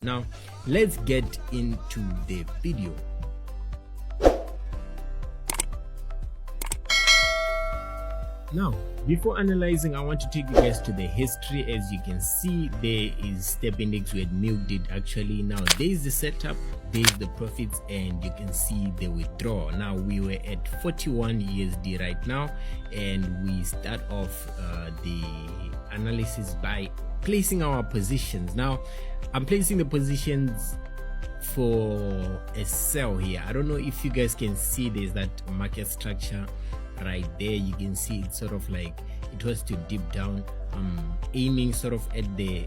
Now let's get into the video. Now, before analyzing, I want to take you guys to the history. As you can see, there is step index. We had milked it actually. Now there is the setup, there is the profits, and you can see the withdrawal. Now we were at 41 USD right now, and we start off the analysis by placing our positions. Now I'm placing the positions for a sell here. I don't know if you guys can see, there's that market structure right there. You can see it's sort of like it was to dip down. I'm aiming sort of at the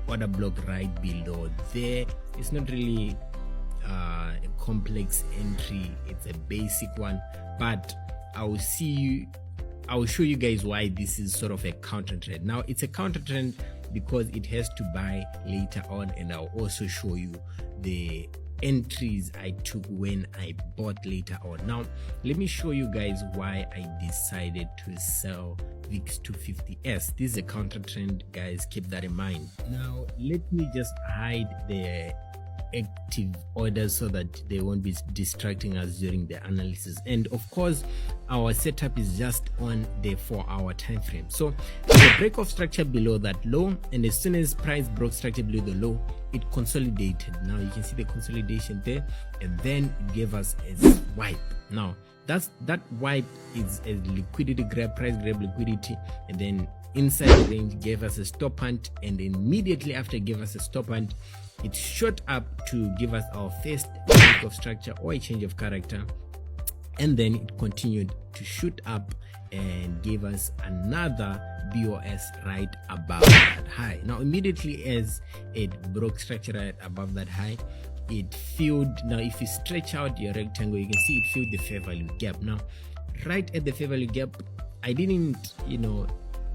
order block right below there. It's not really a complex entry, it's a basic one, but I will show you guys why this is sort of a counter trend. Now it's a counter trend because it has to buy later on, and I'll also show you the entries I took when I bought later on. Now let me show you guys why I decided to sell VIX 250s. This is a counter trend, guys, keep that in mind. Now let me just hide the active orders so that they won't be distracting us during the analysis. And of course our setup is just on the 4-hour time frame. So the break of structure below that low, and as soon as price broke structure below the low, it consolidated. Now you can see the consolidation there, and then it gave us a swipe. Now that wipe is a liquidity grab, price grab liquidity, and then inside the range gave us a stop hunt, and immediately after it gave us a stop hunt, it shot up to give us our first break of structure or a change of character, and then it continued to shoot up and gave us another BOS right above that high. Now immediately as it broke structure right above that high, it filled. Now if you stretch out your rectangle, you can see it filled the fair value gap. Now right at the fair value gap, I didn't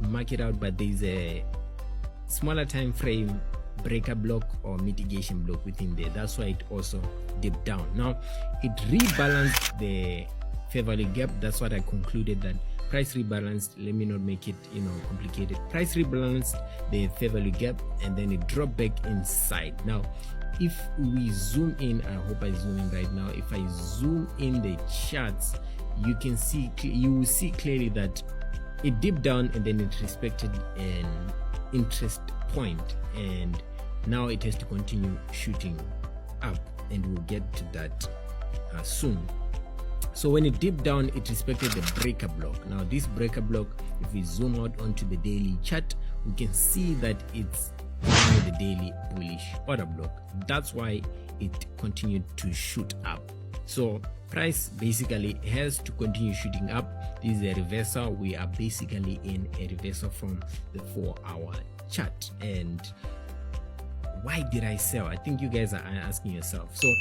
mark it out, but there's a smaller time frame breaker block or mitigation block within there. That's why it also dipped down. Now it rebalanced the fair value gap. That's what I concluded, that price rebalanced. Let me not make it complicated. Price rebalanced the fair value gap, and then it dropped back inside. Now if we zoom in, I hope I zoom in right now. If I zoom in the charts, you can see, you will see clearly that it dipped down and then it respected an interest point, and now it has to continue shooting up, and we'll get to that soon. So when it dipped down, it respected the breaker block. Now this breaker block, if we zoom out onto the daily chart, we can see that it's the daily bullish order block. That's why it continued to shoot up. So price basically has to continue shooting up. This is a reversal. We are basically in a reversal from the 4-hour chart. And why did I sell? I think you guys are asking yourself. So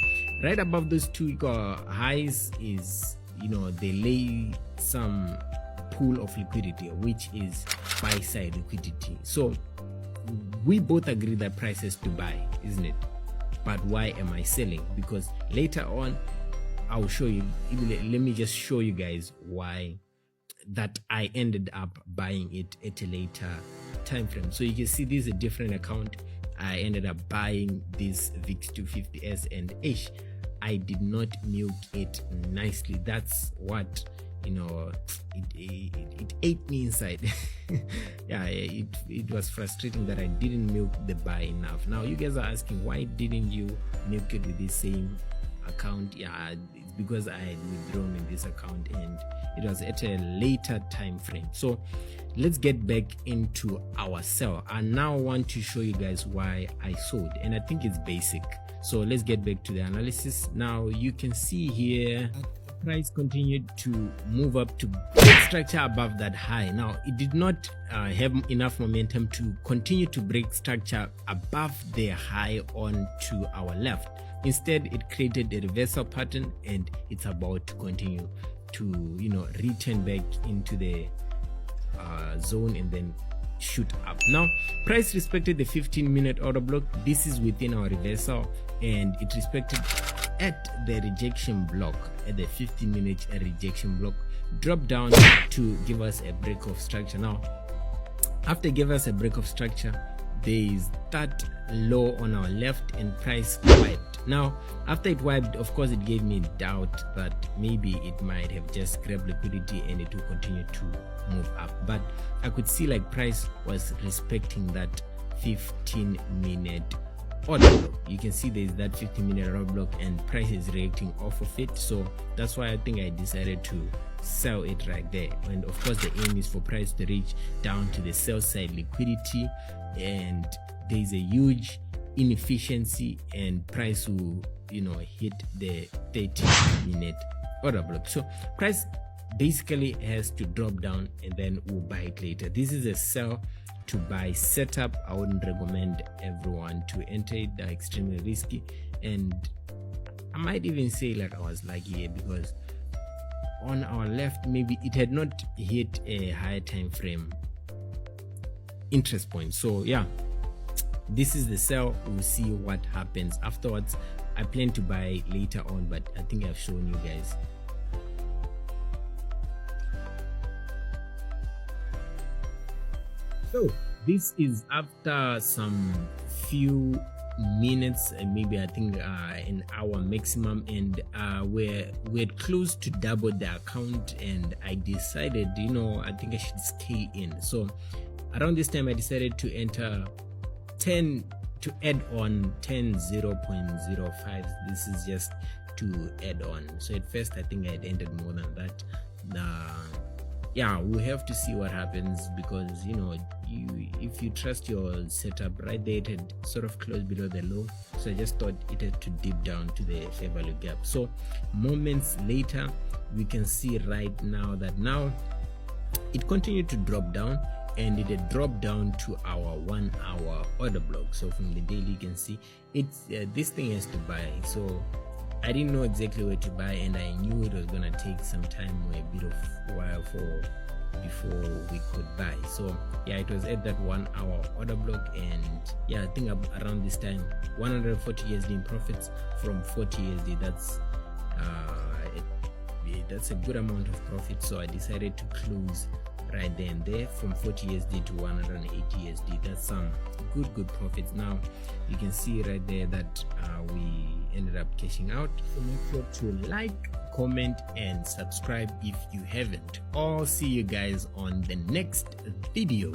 right above those two highs is, they lay some pool of liquidity, which is buy side liquidity. So we both agree that price has to buy, isn't it? But why am I selling? Because later on I'll show you. Let me just show you guys why that I ended up buying it at a later time frame. So you can see this is a different account. I ended up buying this VIX 250s, and I did not milk it nicely. That's what it ate me inside. Yeah, it was frustrating that I didn't milk the buy enough. Now you guys are asking, why didn't you milk it with the same account? Yeah, it's because I had withdrawn in this account and it was at a later time frame. So let's get back into our sell. I now want to show you guys why I sold, and I think it's basic. So let's get back to the analysis. Now you can see here price continued to move up to break structure above that high. Now it did not have enough momentum to continue to break structure above the high on to our left. Instead, it created a reversal pattern, and it's about to continue to return back into the zone and then shoot up. Now price respected the 15-minute order block. This is within our reversal, and it respected at the rejection block, at the 15-minute rejection block, drop down to give us a break of structure. Now after give us a break of structure, there is that low on our left and price wiped. Now after it wiped, of course it gave me doubt that maybe it might have just grabbed liquidity and it will continue to move up, but I could see like price was respecting that 15-minute order block. You can see there's that 15-minute order block and price is reacting off of it, so that's why I think I decided to sell it right there. And of course the aim is for price to reach down to the sell side liquidity, and there's a huge inefficiency and price will hit the 30-minute order block. So price basically has to drop down and then we'll buy it later. This is a sell to buy setup. I wouldn't recommend everyone to enter it. They're extremely risky, and I might even say like I was lucky here because on our left maybe it had not hit a higher time frame interest point. So yeah, this is the sell. We'll see what happens afterwards. I plan to buy later on, but I think I've shown you guys. So this is after some few minutes, maybe I think an hour maximum, and we're close to double the account, and I decided I think I should stay in. So around this time I decided to enter 10 to add on 0.05. This is just to add on. So at first I think I had entered more than that. Yeah, we'll have to see what happens, because if you trust your setup right there, it had sort of closed below the low, so I just thought it had to dip down to the fair value gap. So moments later we can see right now that now it continued to drop down, and it had dropped down to our 1 hour order block. So from the daily you can see it's this thing has to buy. So I didn't know exactly where to buy, and I knew it was gonna take some time or a bit of while before we could buy. So yeah, it was at that 1 hour order block, and yeah, I think around this time 140 USD in profits from 40 USD. That's a good amount of profit. So I decided to close right there and there from 40 USD to 180 USD. That's some good profits. Now you can see right there that we ended up cashing out. So make sure to like, comment and subscribe if you haven't. I'll see you guys on the next video.